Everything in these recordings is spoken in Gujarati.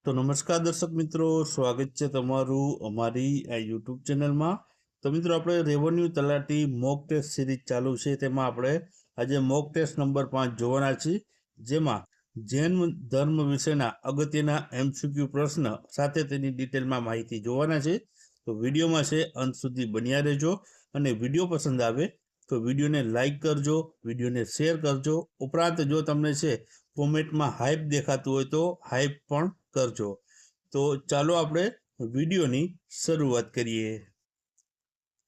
તો નમસ્કાર દર્શક મિત્રો, સ્વાગત છે તમારું અમારી આ યુટ્યુબ ચેનલમાં. તો મિત્રો, આપણે રેવન્યુ તલાટી મોક ટેસ્ટ સિરીઝ ચાલુ છે. તેમાં આપણે આજે મોક ટેસ્ટ નંબર 5 જોવાના છીએ, જેમાં જૈન ધર્મ વિશેના અગત્યના MCQ પ્રશ્ન સાથે તેની ડિટેલમાં માહિતી જોવાના છે. તો વિડીયોમાં છે અંત સુધી બન્યા રહેજો, અને વિડીયો પસંદ આવે તો વિડીયોને લાઈક કરજો, વિડીયોને શેર કરજો. ઉપરાંત જો તમને છે કોમેન્ટમાં હાઈપ દેખાતું હોય તો હાઈપ પણ કરજો. તો ચાલો આપણે વિડીયોની શરૂઆત કરીએ.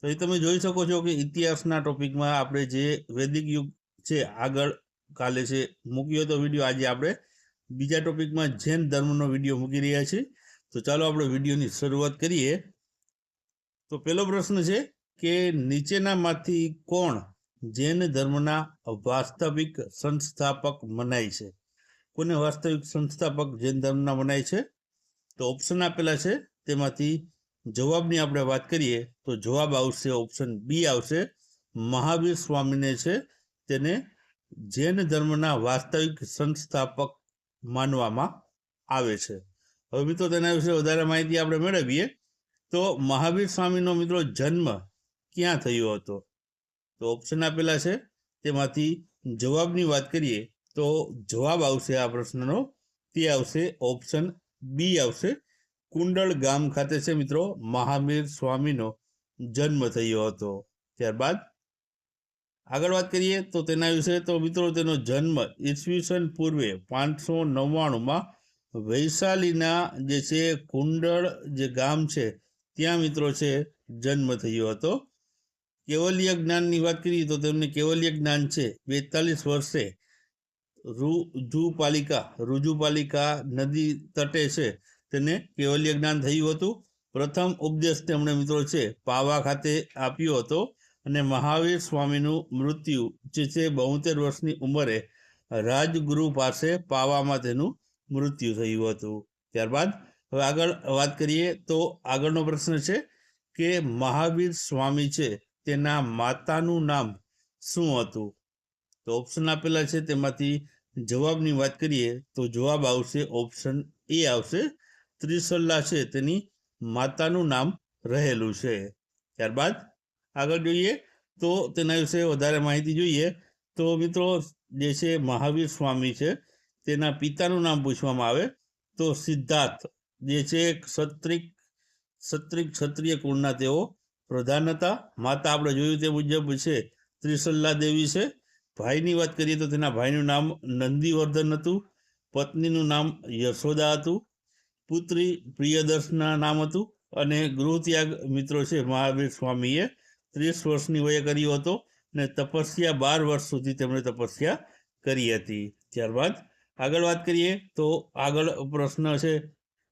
તો એ તમે જોઈ શકો છો કે ઇતિહાસના ટોપિકમાં આપણે જે વૈદિક યુગ છે આગળ કાલે છે મૂક્યો હતો વિડીયો, આજે આપણે બીજા ટોપિકમાં જૈન ધર્મનો વિડીયો મૂકી રહ્યા છીએ. તો ચાલો આપણે વિડીયોની શરૂઆત કરીએ. તો પહેલો પ્રશ્ન છે કે નીચેનામાંથી કોણ જૈન ધર્મના વાસ્તવિક સંસ્થાપક મનાય છે? કોને વાસ્તવિક સંસ્થાપક જૈન ધર્મના મનાય છે? તો ઓપ્શન આપેલા છે, તેમાંથી જવાબની આપણે વાત કરીએ તો જવાબ આવશે ઓપ્શન બી આવશે. મહાવીર સ્વામીને છે તેને જૈન ધર્મના વાસ્તવિક સંસ્થાપક માનવામાં આવે છે. હવે મિત્રો, તેના વિશે વધારે માહિતી આપણે મેળવીએ. તો મહાવીર સ્વામીનો મિત્રો જન્મ ક્યાં થયો હતો? તો ઓપ્શન આપેલા છે, તેમાંથી જવાબની વાત કરીએ તો જવાબ આવશે આ પ્રશ્નનો, તે આવશે ઓપ્શન બી આવશે. કુંડળ ગામ ખાતે છે મિત્રો મહાવીર સ્વામીનો જન્મ થયો હતો. ત્યારબાદ આગળ વાત કરીએ તો તેના વિશે. તો મિત્રો, તેનો જન્મ ઈસવીસન પૂર્વે 599માં વૈશાલીના જે છે કુંડળ જે ગામ છે ત્યાં મિત્રો છે જન્મ થયો હતો. કેવલ્ય જ્ઞાનની વાત કરીએ તો તેમને કેવલ્ય જ્ઞાન છે 42 વર્ષે રુજુપાલિકા નદી તટે છે તેને કેવલ્ય જ્ઞાન થયું હતું. પ્રથમ ઉપદેશ તેમણે મિત્રો છે પાવા ખાતે આપ્યો હતો, અને મહાવીર સ્વામીનું મૃત્યુ જે છે 72 વર્ષની ઉંમરે રાજગુરુ પાસે પાવામાં તેનું મૃત્યુ થયું હતું. ત્યારબાદ હવે આગળ વાત કરીએ તો આગળનો પ્રશ્ન છે કે મહાવીર સ્વામી છે તેના માતાનું નામ શું હતું? તો ઓપ્શન આપેલા છે, તેમાંથી જવાબની વાત કરીએ તો જવાબ આવશે ઓપ્શન એ આવશે. ત્રિશલા છે તેની માતાનું નામ રહેલું છે. ત્યારબાદ આગળ જોઈએ તો તેના વિશે વધારે માહિતી જોઈએ તો મિત્રો, જે છે મહાવીર સ્વામી છે તેના પિતાનું નામ પૂછવામાં આવે તો સિદ્ધાર્થ જે છે ક્ષત્રિય કુળના તેઓ પ્રધાન હતા. માતા આપણે જોયું તે મુજબ છે ત્રિશલા દેવી છે. ભાઈની વાત કરીએ તો તેના ભાઈનું નામ નંદીવર્ધન હતું. પત્નીનું નામ યશોદા હતું. પુત્રી પ્રિયદર્શના નામ હતું. અને ગૃહત્યાગ મિત્રો છે મહાવીર સ્વામીએ 30 વર્ષની વયે કર્યો હતો, અને તપસ્યા 12 વર્ષ સુધી તેમણે તપસ્યા કરી હતી. ત્યારબાદ આગળ વાત કરીએ તો આગળ પ્રશ્ન છે,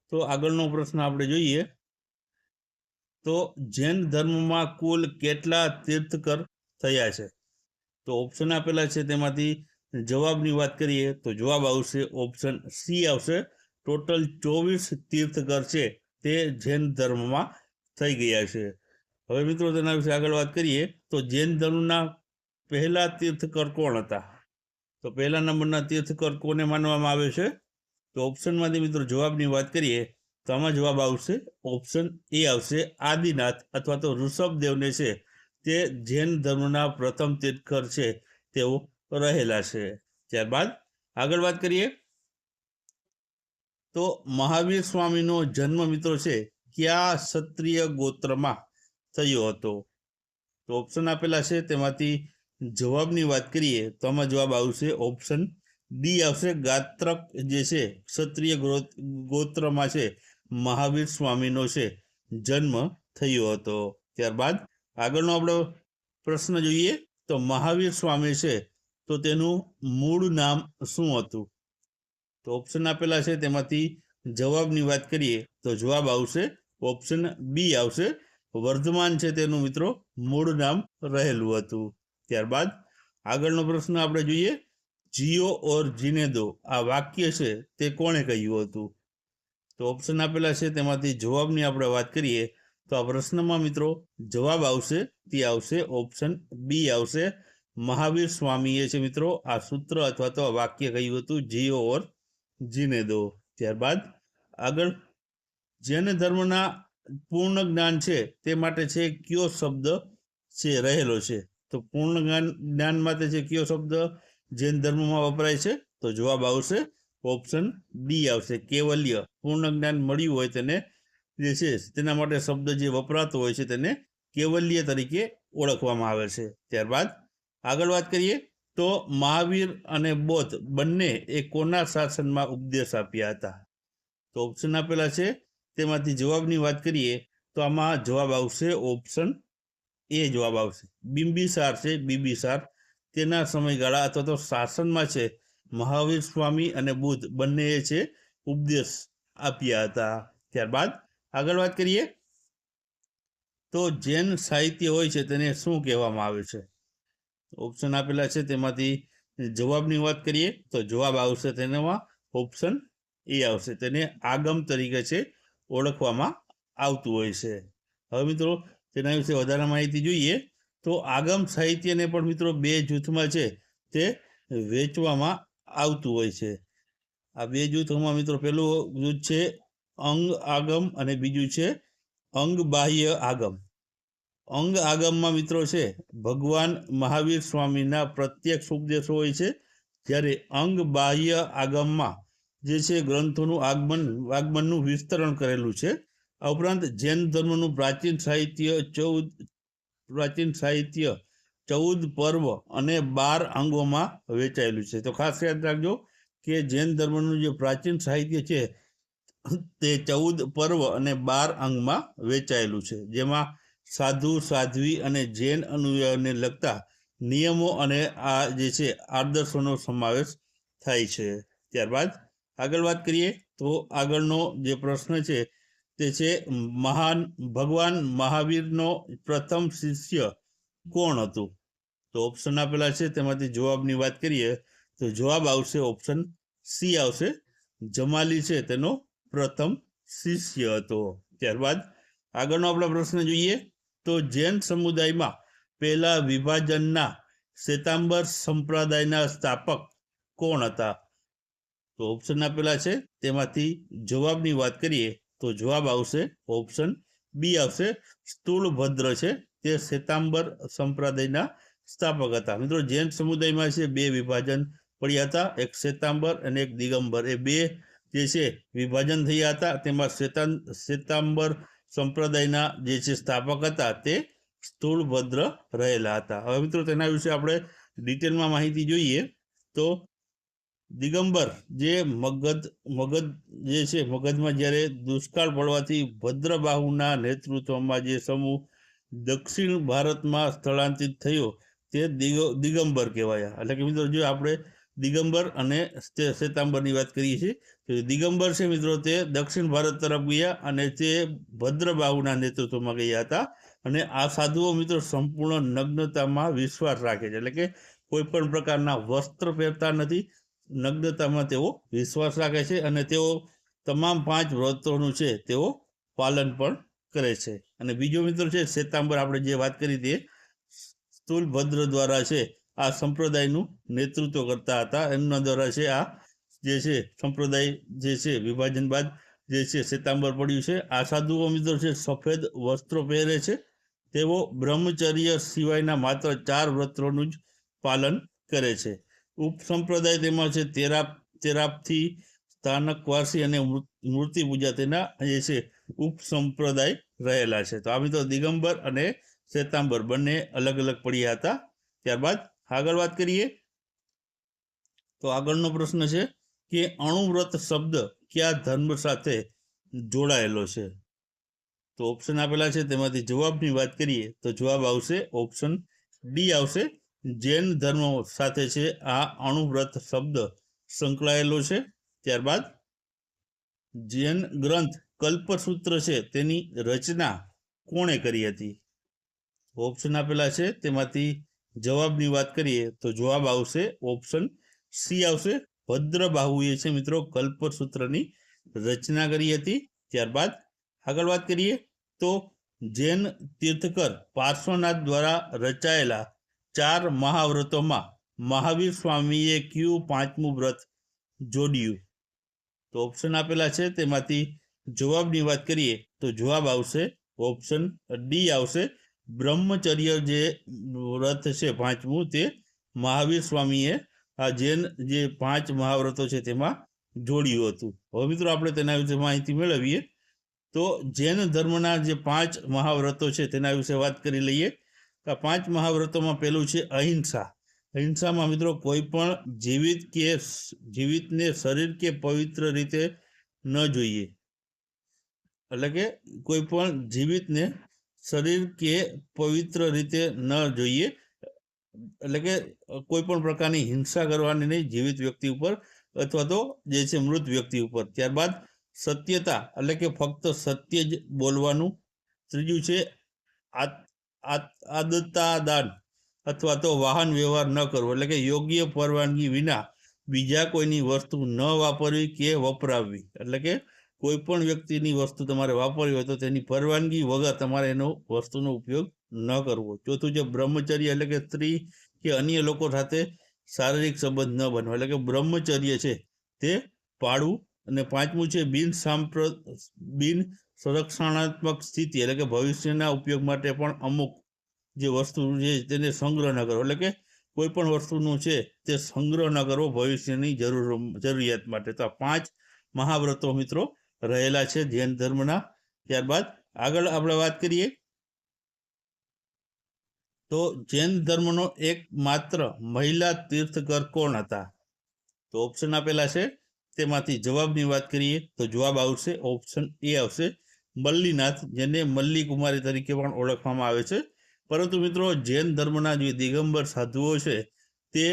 તો આગળનો પ્રશ્ન આપણે જોઈએ તો જૈન ધર્મમાં કુલ કેટલા તીર્થકર થયા છે? તો ઓપ્શન આપેલા છે, તેમાંથી જવાબની વાત કરીએ તો જવાબ આવશે ઓપ્શન સી આવશે. ટોટલ 24 તીર્થકર છે તે જૈન ધર્મમાં થઈ ગયા છે. હવે મિત્રો, તેના વિશે આગળ વાત કરીએ તો જૈન ધર્મના પહેલા તીર્થકર કોણ હતા? તો પહેલા નંબરના તીર્થકર કોને માનવામાં આવે છે? તો ઓપ્શનમાંથી મિત્રો જવાબની વાત કરીએ તો આમાં જવાબ આવશે ઓપ્શન એ આવશે. આદિનાથ અથવા તો ઋષભદેવને છે તે જૈન ધર્મના પ્રથમ તીર્થકર છે તેઓ રહેલા છે. ત્યારબાદ આગળ વાત કરીએ તો મહાવીર સ્વામીનો જન્મ મિત્રો છે કયા ક્ષત્રિય ગોત્રમાં થયો હતો? તો ઓપ્શન આપેલા છે, તેમાંથી જવાબની વાત કરીએ તો આમાં જવાબ આવશે ઓપ્શન ડી આવશે. ગાત્રક જે છે ક્ષત્રિય ગોત્રમાં છે મહાવીર સ્વામીનો છે જન્મ થયો હતો. ત્યારબાદ આગળનો આપણો પ્રશ્ન જોઈએ તો મહાવીર સ્વામી છે તો તેનું મૂળ નામ શું હતું? તો ઓપ્શન આપેલા છે, તેમાંથી જવાબની વાત કરીએ તો જવાબ આવશે ઓપ્શન બી આવશે. વર્ધમાન છે તેનું મિત્રો મૂળ નામ રહેલું હતું. ત્યારબાદ આગળનો પ્રશ્ન આપણે જોઈએ, જીઓ ઓર જીને દો આ વાક્ય છે તે કોણે કહ્યું હતું? તો ઓપ્શન આપેલા છે, તેમાંથી જવાબની આપણે વાત કરીએ તો આ પ્રશ્નમાં મિત્રો જવાબ આવશે તે આવશે ઓપ્શન બી આવશે. મહાવીર સ્વામીએ છે મિત્રો આ સૂત્ર અથવા તો વાક્ય કહ્યું હતું, જીઓ ઓર જીને દો. ત્યારબાદ આગળ જૈન ધર્મના પૂર્ણ જ્ઞાન છે તે માટે છે કયો શબ્દ છે રહેલો છે? તો પૂર્ણ જ્ઞાન માટે છે કયો શબ્દ જૈન ધર્મમાં વપરાય છે? તો જવાબ આવશે ઓપ્શન ડી આવશે, કેવલ્ય. પૂર્ણ જ્ઞાન મળ્યું હોય તેને જે છે તેના માટે શબ્દ જે વપરાતો હોય છે તેને કેવલ્ય તરીકે ઓળખવામાં આવે છે. ત્યારબાદ આગળ વાત કરીએ તો મહાવીર અને બૌદ્ધ બંને એ કોના શાસનમાં ઉપદેશ આપ્યા હતા? તો ઓપ્શન આપેલા છે, તેમાંથી જવાબની વાત કરીએ તો આમાં જવાબ આવશે ઓપ્શન એ જવાબ આવશે. બિંબિસાર છે, બિંબિસાર, તેના સમયગાળા અથવા તો શાસનમાં છે મહાવીર સ્વામી અને બુદ્ધ બંનેએ છે ઉપદેશ આપ્યા હતા. ત્યારબાદ આગળ વાત કરીએ તો જૈન સાહિત્ય હોય છે તેને શું કહેવામાં આવે છે? ઓપ્શન આપેલા છે, તેમાંથી જવાબની વાત કરીએ તો જવાબ આવશે તેનામાં ઓપ્શન એ આવશે, તેને આગમ તરીકે છે ઓળખવામાં આવતું હોય છે. હવે મિત્રો તેના વિશે વધારે માહિતી જોઈએ તો આગમ સાહિત્યને પણ મિત્રો બે જૂથમાં છે તે વેચવામાં આવતું હોય છે. આ બે જૂથોમાં મિત્રો પહેલું જૂથ છે અંગ આગમ અને બીજું છે અંગ બાહ્ય આગમ. અંગ આગમમાં મિત્રો છે ભગવાન મહાવીર સ્વામીના પ્રત્યક્ષ ઉપદેશો હોય છે, જ્યારે અંગ બાહ્ય આગમમાં જે છે ગ્રંથોનું આગમનનું વિસ્તરણ કરેલું છે. આ ઉપરાંત જૈન ધર્મનું પ્રાચીન સાહિત્ય 14 પર્વ અને 12 અંગોમાં વેચાયેલું છે. તો ખાસ યાદ રાખજો કે જૈન ધર્મનું જે પ્રાચીન સાહિત્ય છે તે 14 પર્વ અને 12 અંગમાં વેચાયેલું છે, જેમાં સાધુ સાધ્વી અને જૈન અનુયાયીઓને લગતા નિયમો અને આ જે છે આદર્શોનો સમાવેશ થાય છે. ત્યારબાદ આગળ વાત કરીએ તો આગળનો જે પ્રશ્ન છે તે છે ભગવાન મહાવીરનો પ્રથમ શિષ્ય કોણ હતું? તો ઓપ્શન આપેલા છે, તેમાંથી જવાબની વાત કરીએ તો જવાબ આવશે ઓપ્શન સી આવશે, જમાલી છે તેનો પ્રથમ શિષ્ય હતો. ત્યારબાદ આગળનો આપણો પ્રશ્ન જોઈએ તો જૈન સમુદાયમાં પહેલા વિભાજનના શ્વેતાંબર સંપ્રદાયના સ્થાપક કોણ હતા? તો ઓપ્શન આપેલા છે, તેમાંથી જવાબની વાત કરીએ તો જવાબ આવશે ઓપ્શન બી આવશે, સ્થૂળભદ્ર છે તે શ્વેતાંબર સંપ્રદાયના સ્થાપક હતા. મિત્રો જૈન સમુદાયમાં છે બે વિભાજન પડ્યા હતા, એક શ્વેતાંબર અને એક દિગંબર. એ બે જે છે વિભાજન થયા હતા, તેમાં શ્વેતાંબર સંપ્રદાયના જે છે સ્થાપક હતા તે સ્થૂળભદ્ર રહેલા હતા. હવે મિત્રો તેના વિશે આપણે ડિટેલમાં માહિતી જોઈએ તો દિગંબર જે મગધ જે છે મગધમાં જ્યારે દુષ્કાળ પડવાથી ભદ્રબાહુના નેતૃત્વમાં જે સમૂહ દક્ષિણ ભારતમાં સ્થળાંતરિત થયો તે દિગંબર કહેવાયા. એટલે કે મિત્રો જો આપણે દિગંબર અને શ્વેતાંબરની વાત કરીએ છીએ તો દિગંબર છે મિત્રો તે દક્ષિણ ભારત તરફ ગયા અને તે ભદ્રબાહુના નેતૃત્વમાં ગયા હતા. અને આ સાધુઓ મિત્રો સંપૂર્ણ નગ્નતામાં વિશ્વાસ રાખે છે, એટલે કે કોઈ પણ પ્રકારના વસ્ત્ર પહેરતા નથી, નગ્નતામાં તેઓ વિશ્વાસ રાખે છે અને તેઓ તમામ 5 વ્રતોનું છે તેઓ પાલન પણ કરે છે. અને બીજો મિત્રો છે શ્વેતાંબર, આપણે જે વાત કરી તે સ્થૂળભદ્ર દ્વારા છે આ સંપ્રદાયનું નેતૃત્વ કરતા હતા, એમના દ્વારા છે આ જે છે સંપ્રદાય જે છે વિભાજન બાદ જે છે શ્વેતાંબર પડ્યું છે. આ સાધુઓ મિત્રો છે સફેદ વસ્ત્રો પહેરે છે, તેઓ બ્રહ્મચર્ય સિવાયના માત્ર 4 વ્રતોનું જ પાલન કરે છે. ઉપસંપ્રદાય તેમાં છે તેરાપથી સ્થાનકવાસી અને મૂર્તિ પૂજા તેના જે છે ઉપસંપ્રદાય રહેલા છે. તો આ મિત્રો દિગંબર અને શ્વેતાંબર બંને અલગ અલગ પડ્યા હતા. ત્યારબાદ આગળ વાત કરીએ તો આગળનો પ્રશ્ન છે કે અણુવ્રત શબ્દ કયા ધર્મ સાથે જોડાયેલો છે? તો ઓપ્શન આપેલા છે, તેમાંથી જવાબની વાત કરીએ તો જવાબ આવશે ઓપ્શન ડી આવશે, જૈન ધર્મ સાથે છે આ અણુવ્રત શબ્દ સંકળાયેલો છે. ત્યારબાદ જૈન ગ્રંથ કલ્પસૂત્ર છે તેની રચના કોણે કરી હતી? ઓપ્શન આપેલા છે, તેમાંથી જવાબની વાત કરીએ તો જવાબ આવશે ઓપ્શન સી આવશે, ભદ્રબાહુએ છે મિત્રો કલ્પસૂત્રની રચના કરી હતી. ત્યારબાદ આગળ વાત કરીએ તો જૈન તીર્થકર પાર્શ્વનાથ દ્વારા રચાયેલા 4 મહાવ્રતોમાં મહાવીર સ્વામીએ કયું 5મું વ્રત જોડ્યું? તો ઓપ્શન આપેલા છે તેમાંથી જવાબની વાત કરીએ તો જવાબ આવશે ઓપ્શન ડી આવશે. બ્રહ્મચર્ય જે વ્રત છે પાંચમું, તે મહાવીર સ્વામીએ આ જૈન જે 5 મહાવ્રતો છે તેમાં જોડ્યું હતું. હવે મિત્રો આપણે તેના વિશે માહિતી મેળવીએ. તો જૈન ધર્મના જે 5 મહાવ્રતો છે તેના વિશે વાત કરી લઈએ. આ 5 મહાવ્રતોમાં પહેલું છે અહિંસા. અહિંસામાં મિત્રો કોઈ પણ જીવિતને શરીર કે પવિત્ર રીતે ન જોઈએ, એટલે કે કોઈ પણ જીવિતને શરીર કે પવિત્ર રીતે ન જોઈએ, એટલે કે કોઈ પણ પ્રકારની હિંસા કરવાની નહીં જીવિત વ્યક્તિ ઉપર અથવા તો જે છે મૃત વ્યક્તિ ઉપર. ત્યારબાદ સત્યતા, એટલે કે ફક્ત સત્ય જ બોલવાનું. ત્રીજું છે આદતાદાન અથવા તો વાહન વ્યવહાર ન કરવો, એટલે કે યોગ્ય પરવાનગી વિના બીજા કોઈની વસ્તુ ન વાપરવી કે વપરાવવી, એટલે કે કોઈ પણ વ્યક્તિની વસ્તુ તમારે વાપરવી હોય તો તેની પરવાનગી વગર તમારે એનો વસ્તુનો ઉપયોગ ન કરવો. ચોથું છે બ્રહ્મચર્ય, એટલે કે સ્ત્રી કે અન્ય લોકો સાથે શારીરિક સંબંધ ન બનવા, એટલે કે બ્રહ્મચર્ય છે તે પાળવું. અને પાંચમું છે બિન સંરક્ષણાત્મક સ્થિતિ, એટલે કે ભવિષ્યના ઉપયોગ માટે પણ અમુક જે વસ્તુ છે તેને સંગ્રહ ન કરવો, એટલે કે કોઈ પણ વસ્તુનું છે તે સંગ્રહ ન કરવો ભવિષ્યની જરૂરિયાત માટે. તો આ 5 મહાવ્રતો મિત્રો રહેલા છે જૈન ધર્મના. ત્યારબાદ આગળ આપણે વાત કરીએ તો જૈન ધર્મનો એકમાત્ર મહિલા તીર્થકર કોણ હતા? તો ઓપ્શન આપેલા છે તેમાંથી જવાબની વાત કરીએ તો જવાબ આવશે ઓપ્શન એ આવશે મલ્લીનાથ, જેને મલ્લી કુમારી તરીકે પણ ઓળખવામાં આવે છે. પરંતુ મિત્રો જૈન ધર્મના જે દિગંબર સાધુઓ છે તે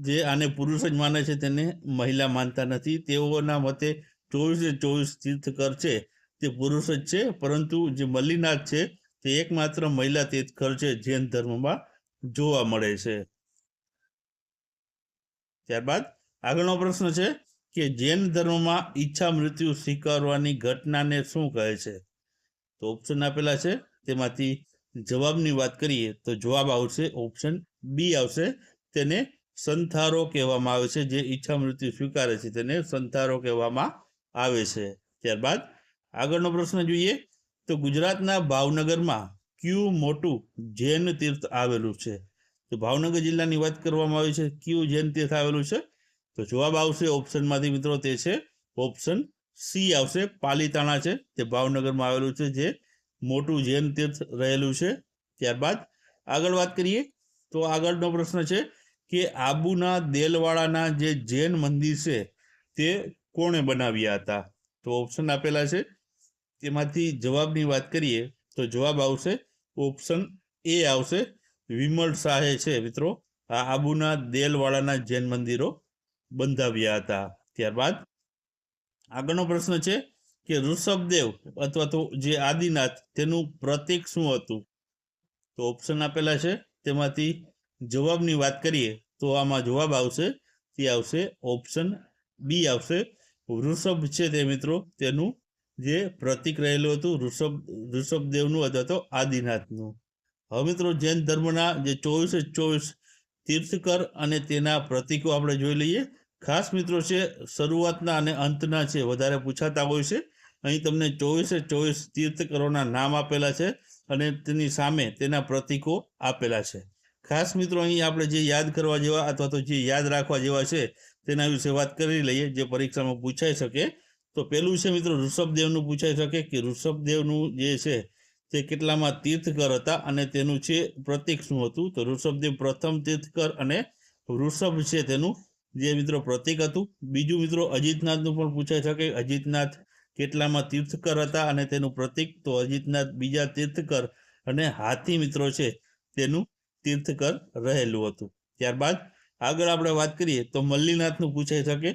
જે આને પુરુષ જ માને છે, તેને મહિલા માનતા નથી. તેઓના મતે 24 તીર્થકર છે તે પુરુષ જ છે, પરંતુ જે મલ્લીનાથ છે તે એકમાત્ર મહિલા તીર્થકર છે જૈન ધર્મમાં જોવા મળે છે. ત્યારબાદ આગળનો પ્રશ્ન છે કે જૈન ધર્મમાં ઈચ્છા મૃત્યુ સ્વીકારવાની ઘટનાને શું કહે છે? તો ઓપ્શન આપેલા છે તેમાંથી જવાબની વાત કરીએ તો જવાબ આવશે ઓપ્શન બી આવશે. તેને સંથારો કહેવામાં આવે છે. જે ઈચ્છા મૃત્યુ સ્વીકારે છે તેને સંથારો કહેવામાં આવે છે. ત્યારબાદ આગળનો પ્રશ્ન જોઈએ તો ગુજરાતના ભાવનગરમાં કયું મોટું જૈન તીર્થ આવેલું છે? તો ભાવનગર જિલ્લાની વાત કરવામાં આવી છે, કયું જૈન તીર્થ આવેલું છે? તો જવાબ આવશે ઓપ્શનમાંથી મિત્રો તે છે ઓપ્શન સી આવશે. પાલીતાણા છે તે ભાવનગરમાં આવેલું છે, જે મોટું જૈન તીર્થ રહેલું છે. ત્યારબાદ આગળ વાત કરીએ તો આગળનો પ્રશ્ન છે કે આબુના દેલવાડાના જે જૈન મંદિર છે તે કોણે બનાવ્યા હતા? તો ઓપ્શન આપેલા છે તેમાંથી જવાબની વાત કરીએ તો જવાબ આવશે ઓપ્શન એ આવશે. વિમલ શાહે છે મિત્રો આ આબુના દેલવાડાના જૈન મંદિરો બંધાવ્યા હતા. ત્યારબાદ આગળનો પ્રશ્ન છે કે ઋષભદેવ અથવા તો જે આદિનાથ તેનું પ્રતીક શું હતું? તો ઓપ્શન આપેલા છે તેમાંથી જવાબની વાત કરીએ તો આમાં જવાબ આવશે તે આવશે ઓપ્શન બી આવશે. વૃષભ છે તે મિત્રો તેનું જે પ્રતીક રહેલું હતું ઋષભદેવનું અથવા તો આદિનાથનું. હવે મિત્રો જૈન ધર્મના જે 24 તીર્થકર અને તેના પ્રતીકો આપણે જોઈ લઈએ. ખાસ મિત્રો છે શરૂઆતના અને અંતના છે વધારે પૂછાતા હોય છે. અહીં તમને 24 તીર્થકરોના નામ આપેલા છે અને તેની સામે તેના પ્રતીકો આપેલા છે. ખાસ મિત્રો અહીં આપણે જે યાદ કરવા જેવા અથવા તો જે યાદ રાખવા જેવા છે તેના વિશે વાત કરી લઈએ, જે પરીક્ષામાં પૂછાઈ શકે. તો પહેલું છે મિત્રો ઋષભદેવનું પૂછાઈ શકે કે ઋષભદેવનું જે છે તે કેટલામાં તીર્થકર હતા અને તેનું છે પ્રતીક શું હતું? તો ઋષભદેવ પ્રથમ તીર્થકર અને વૃષભ છે તેનું જે મિત્રો પ્રતીક હતું. બીજું મિત્રો અજીતનાથનું પણ પૂછાઈ શકે, અજીતનાથ કેટલામાં તીર્થકર હતા અને તેનું પ્રતીક? તો અજીતનાથ બીજા તીર્થકર અને હાથી મિત્રો છે તેનું તીર્થકર રહેલું હતું. ત્યારબાદ આગળ આપણે વાત કરીએ તો મલ્લીનાથનું પૂછાઈ શકે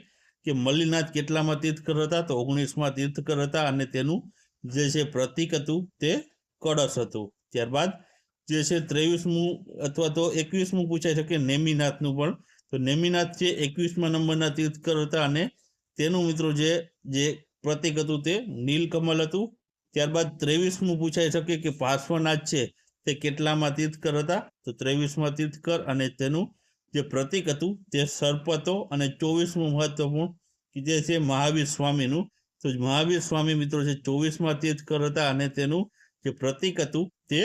કે મલ્લીનાથ કેટલામાં તીર્થકર હતા? તો 19માં તીર્થકર હતા અને તેનું જે છે પ્રતીક હતું તે કળશ હતું. ત્યારબાદ જે છે 23મું અથવા તો 21મું પૂછાઈ શકે નેમિનાથનું પણ. તો નેમિનાથ છે 21મા નંબરના તીર્થકર હતા અને તેનું મિત્રો જે પ્રતીક હતું તે નીલકમલ હતું. ત્યારબાદ 23મું પૂછાઈ શકે કે પાર્શ્વનાથ છે તે કેટલામાં તીર્થકર હતા? તો 23મા તીર્થકર અને તેનું જે પ્રતીક હતું તે સર્પ હતો. અને 24મું મહત્વપૂર્ણ કે જે છે મહાવીર સ્વામીનું. તો મહાવીર સ્વામી મિત્રો છે 24માં તીર્થકર હતા અને તેનું જે પ્રતીક હતું તે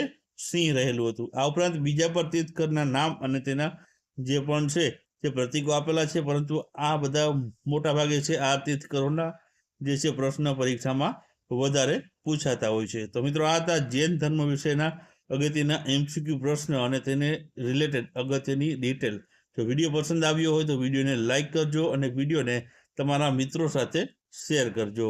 સિંહ રહેલું હતું. આ ઉપરાંત બીજા પણ તીર્થકરના નામ અને તેના જે પણ છે તે પ્રતીકો આપેલા છે, પરંતુ આ બધા મોટા ભાગે છે આ તીર્થકરોના જે છે પ્રશ્ન પરીક્ષામાં વધારે પૂછાતા હોય છે. તો મિત્રો આ હતા જૈન ધર્મ વિશેના અગત્યના MCQ પ્રશ્ન અને તેને રિલેટેડ અગત્યની ડિટેલ. જો વિડીયો પસંદ આવ્યો હોય તો વિડીયોને લાઇક કરજો અને વિડીયોને તમારા મિત્રો સાથે શેર કરજો.